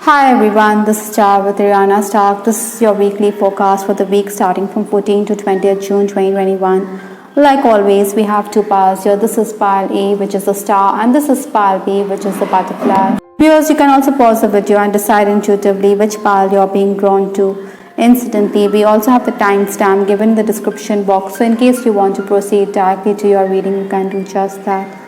Hi everyone, this is Star with Rihanna Stark. This is your weekly forecast for the week starting from 14th to 20th June 2021. Like always, we have two piles here. This is pile A, which is the star, and this is pile B, which is the butterfly. Viewers, you can also pause the video and decide intuitively which pile you're being drawn to. Incidentally, we also have the timestamp given in the description box, so in case you want to proceed directly to your reading, you can do just that.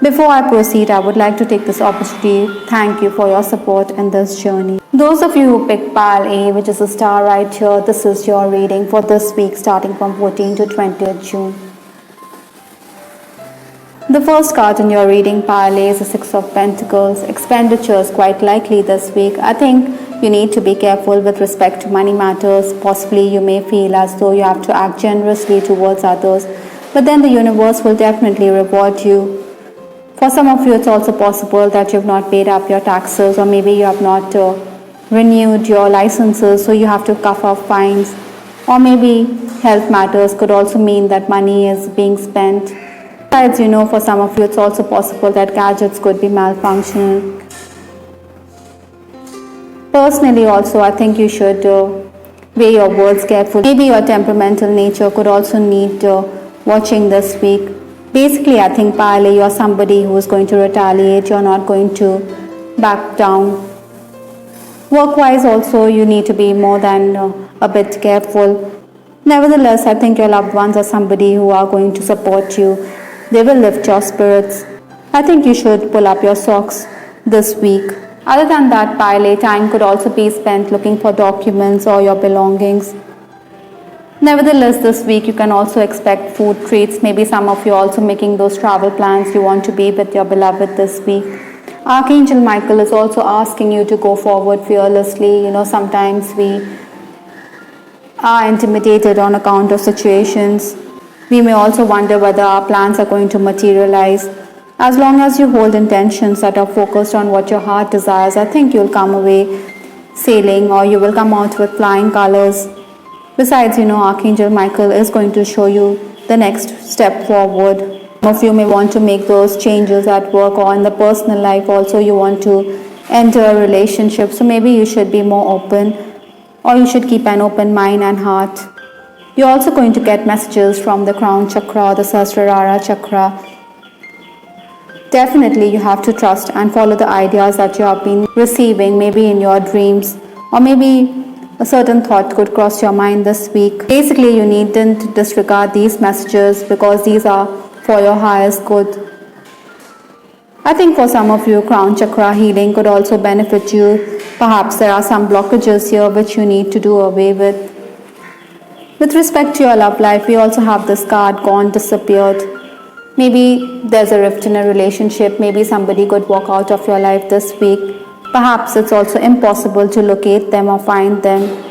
Before I proceed, I would like to take this opportunity to thank you for your support in this journey. Those of you who picked pile A, which is a star right here, this is your reading for this week starting from 14th to 20th June. The first card in your reading pile A is the Six of Pentacles. Expenditures quite likely this week. I think you need to be careful with respect to money matters. Possibly you may feel as though you have to act generously towards others, but then the universe will definitely reward you. For some of you, it's also possible that you have not paid up your taxes, or maybe you have not renewed your licenses, so you have to cough up fines. Or maybe health matters could also mean that money is being spent. Besides, for some of you, it's also possible that gadgets could be malfunctioning. Personally, also, I think you should weigh your words carefully. Maybe your temperamental nature could also need watching this week. Basically, I think pile A, you're somebody who is going to retaliate. You're not going to back down. Work-wise also, you need to be more than a bit careful. Nevertheless, I think your loved ones are somebody who are going to support you. They will lift your spirits. I think you should pull up your socks this week. Other than that, pile A, time could also be spent looking for documents or your belongings. Nevertheless, this week you can also expect food treats. Maybe some of you are also making those travel plans. You want to be with your beloved this week. Archangel Michael is also asking you to go forward fearlessly. Sometimes we are intimidated on account of situations. We may also wonder whether our plans are going to materialize. As long as you hold intentions that are focused on what your heart desires, I think you'll come away sailing, or you will come out with flying colors. Besides, Archangel Michael is going to show you the next step forward. Some of you may want to make those changes at work or in the personal life. Also, you want to enter a relationship. So maybe you should be more open, or you should keep an open mind and heart. You're also going to get messages from the crown chakra, the Sahasrara chakra. Definitely, you have to trust and follow the ideas that you have been receiving, maybe in your dreams, or maybe a certain thought could cross your mind this week. Basically, you needn't disregard these messages because these are for your highest good. I think for some of you, crown chakra healing could also benefit you. Perhaps there are some blockages here which you need to do away with. With respect to your love life, we also have this card, gone, disappeared. Maybe there's a rift in a relationship. Maybe somebody could walk out of your life this week. Perhaps it's also impossible to locate them or find them.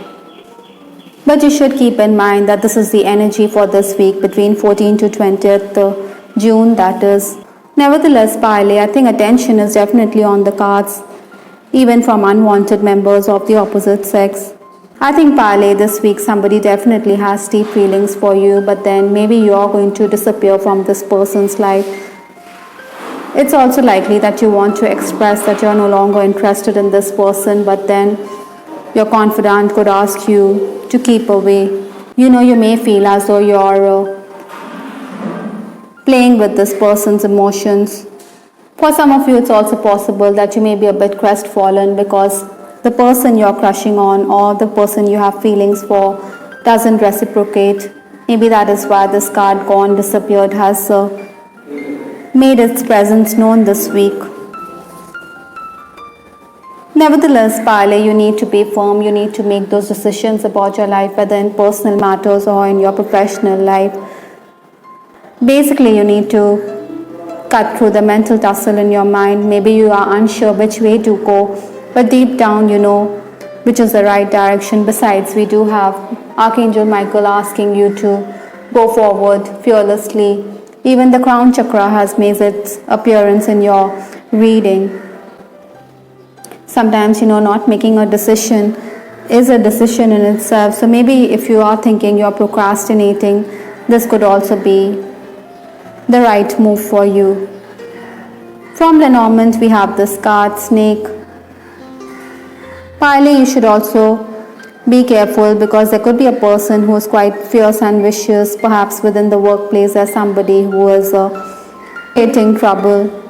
But you should keep in mind that this is the energy for this week between 14th to 20th June, that is. Nevertheless, pile A, I think attention is definitely on the cards, even from unwanted members of the opposite sex. I think pile A, this week somebody definitely has deep feelings for you, but then maybe you're going to disappear from this person's life. It's also likely that you want to express that you're no longer interested in this person, but then your confidant could ask you to keep away. You may feel as though you're playing with this person's emotions. For some of you, it's also possible that you may be a bit crestfallen because the person you're crushing on or the person you have feelings for doesn't reciprocate. Maybe that is why this card, gone, disappeared, has made its presence known this week. Nevertheless, pile A, you need to be firm. You need to make those decisions about your life, whether in personal matters or in your professional life. Basically, you need to cut through the mental tussle in your mind. Maybe you are unsure which way to go, but deep down you know which is the right direction. Besides, we do have Archangel Michael asking you to go forward fearlessly. Even the crown chakra has made its appearance in your reading. Sometimes, not making a decision is a decision in itself. So maybe if you are thinking you're procrastinating, this could also be the right move for you. From Lenormand, we have this card, snake. Finally, you should also be careful because there could be a person who is quite fierce and vicious. Perhaps within the workplace, there's somebody who is creating trouble.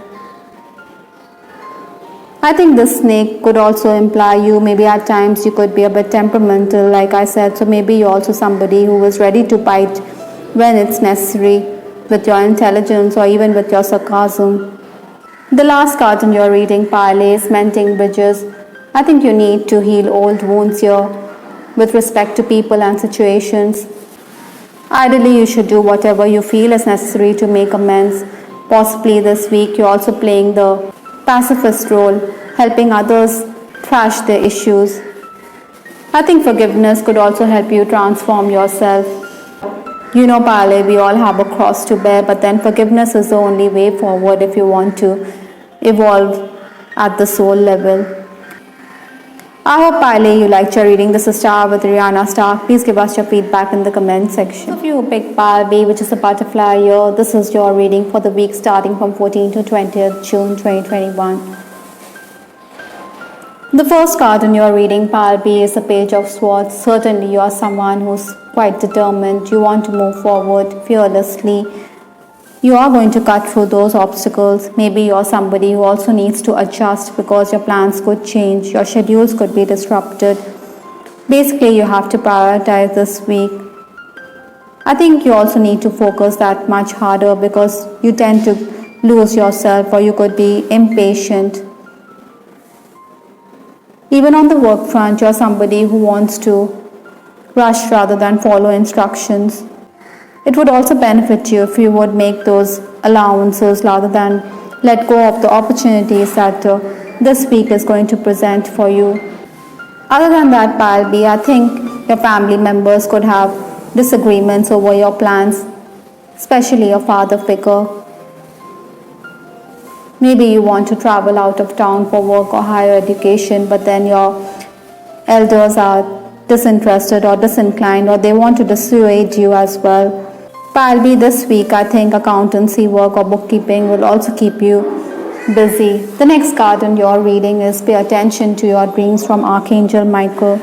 I think this snake could also imply you. Maybe at times you could be a bit temperamental, like I said. So maybe you're also somebody who is ready to bite when it's necessary with your intelligence or even with your sarcasm. The last card in your reading pile is Mending Bridges. I think you need to heal old wounds here with respect to people and situations. Ideally, you should do whatever you feel is necessary to make amends. Possibly this week, you're also playing the pacifist role, helping others thrash their issues. I think forgiveness could also help you transform yourself. You know, Pale, we all have a cross to bear, but then forgiveness is the only way forward if you want to evolve at the soul level. I hope, Pale, you liked your reading. This is Star with Rihanna Stark. Please give us your feedback in the comment section. If you pick Pile B, which is a butterfly year, this is your reading for the week starting from 14th to 20th June 2021. The first card in your reading, Pile B, is the Page of Swords. Certainly, you are someone who's quite determined. You want to move forward fearlessly. You are going to cut through those obstacles. Maybe you're somebody who also needs to adjust because your plans could change, your schedules could be disrupted. Basically, you have to prioritize this week. I think you also need to focus that much harder because you tend to lose yourself or you could be impatient. Even on the work front, you're somebody who wants to rush rather than follow instructions. It would also benefit you if you would make those allowances rather than let go of the opportunities that this week is going to present for you. Other than that, Pile B, I think your family members could have disagreements over your plans, especially your father figure. Maybe you want to travel out of town for work or higher education, but then your elders are disinterested or disinclined, or they want to dissuade you as well. Pile B, this week, I think accountancy work or bookkeeping will also keep you busy. The next card in your reading is Pay Attention to Your Dreams from Archangel Michael.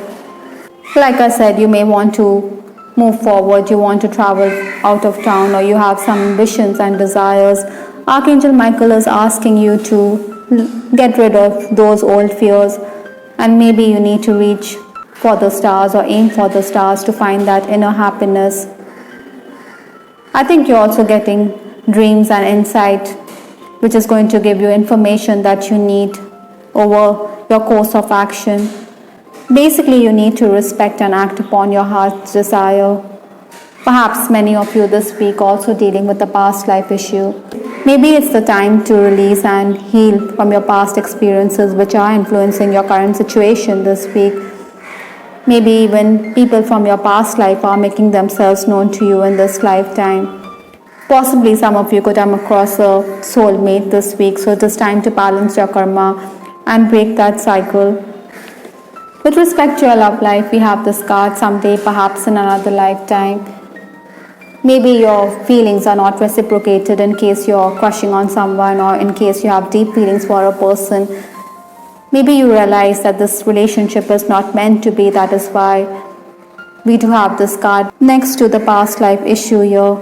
Like I said, you may want to move forward, you want to travel out of town, or you have some ambitions and desires. Archangel Michael is asking you to get rid of those old fears, and maybe you need to reach for the stars or aim for the stars to find that inner happiness. I think you're also getting dreams and insight, which is going to give you information that you need over your course of action. Basically, you need to respect and act upon your heart's desire. Perhaps many of you this week also dealing with a past life issue. Maybe it's the time to release and heal from your past experiences which are influencing your current situation this week. Maybe even people from your past life are making themselves known to you in this lifetime. Possibly some of you could come across a soulmate this week, so it is time to balance your karma and break that cycle. With respect to your love life, we have this card, someday, perhaps in another lifetime. Maybe your feelings are not reciprocated in case you're crushing on someone or in case you have deep feelings for a person. Maybe you realize that this relationship is not meant to be. That is why we do have this card next to the past life issue here.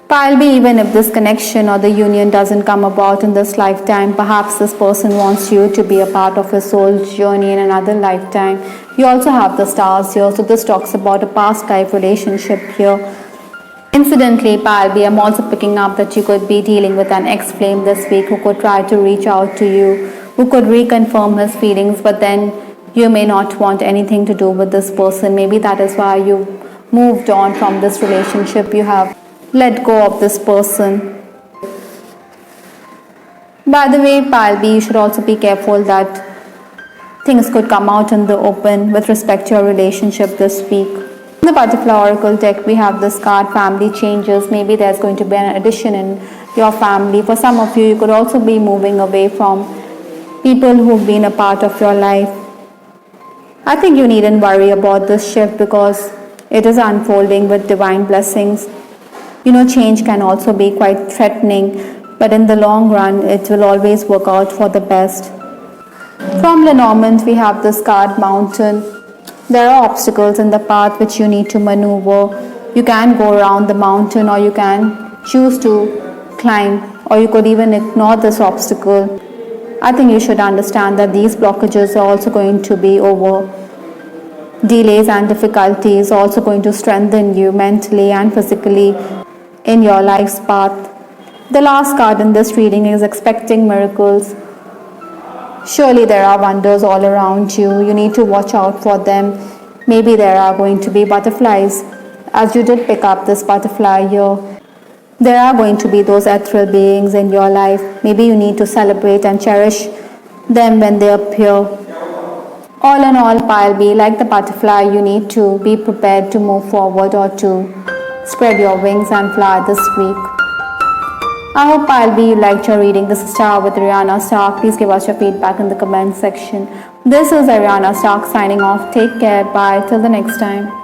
Pile B, even if this connection or the union doesn't come about in this lifetime, perhaps this person wants you to be a part of his soul's journey in another lifetime. You also have the stars here, so this talks about a past life relationship here. Incidentally, Pile B, I'm also picking up that you could be dealing with an ex-flame this week who could try to reach out to you, who could reconfirm his feelings, but then you may not want anything to do with this person. Maybe that is why you moved on from this relationship. You have let go of this person. By the way, Pile B, you should also be careful that things could come out in the open with respect to your relationship this week. In the Butterfly Oracle deck, we have this card, Family Changes. Maybe there's going to be an addition in your family. For some of you, you could also be moving away from people who've been a part of your life. I think you needn't worry about this shift because it is unfolding with divine blessings. You know, change can also be quite threatening, but in the long run, it will always work out for the best. From Lenormand, we have the scarred mountain. There are obstacles in the path which you need to maneuver. You can go around the mountain, or you can choose to climb, or you could even ignore this obstacle. I think you should understand that these blockages are also going to be over. Delays and difficulties are also going to strengthen you mentally and physically in your life's path. The last card in this reading is expecting miracles. Surely there are wonders all around you. You need to watch out for them. Maybe there are going to be butterflies, as you did pick up this butterfly here. There are going to be those ethereal beings in your life. Maybe you need to celebrate and cherish them when they appear. All in all, Pile B, like the butterfly, you need to be prepared to move forward or to spread your wings and fly this week. I hope Pile B, you liked your reading. This is Star with Ariana Stark. Please give us your feedback in the comment section. This is Ariana Stark signing off. Take care. Bye. Till the next time.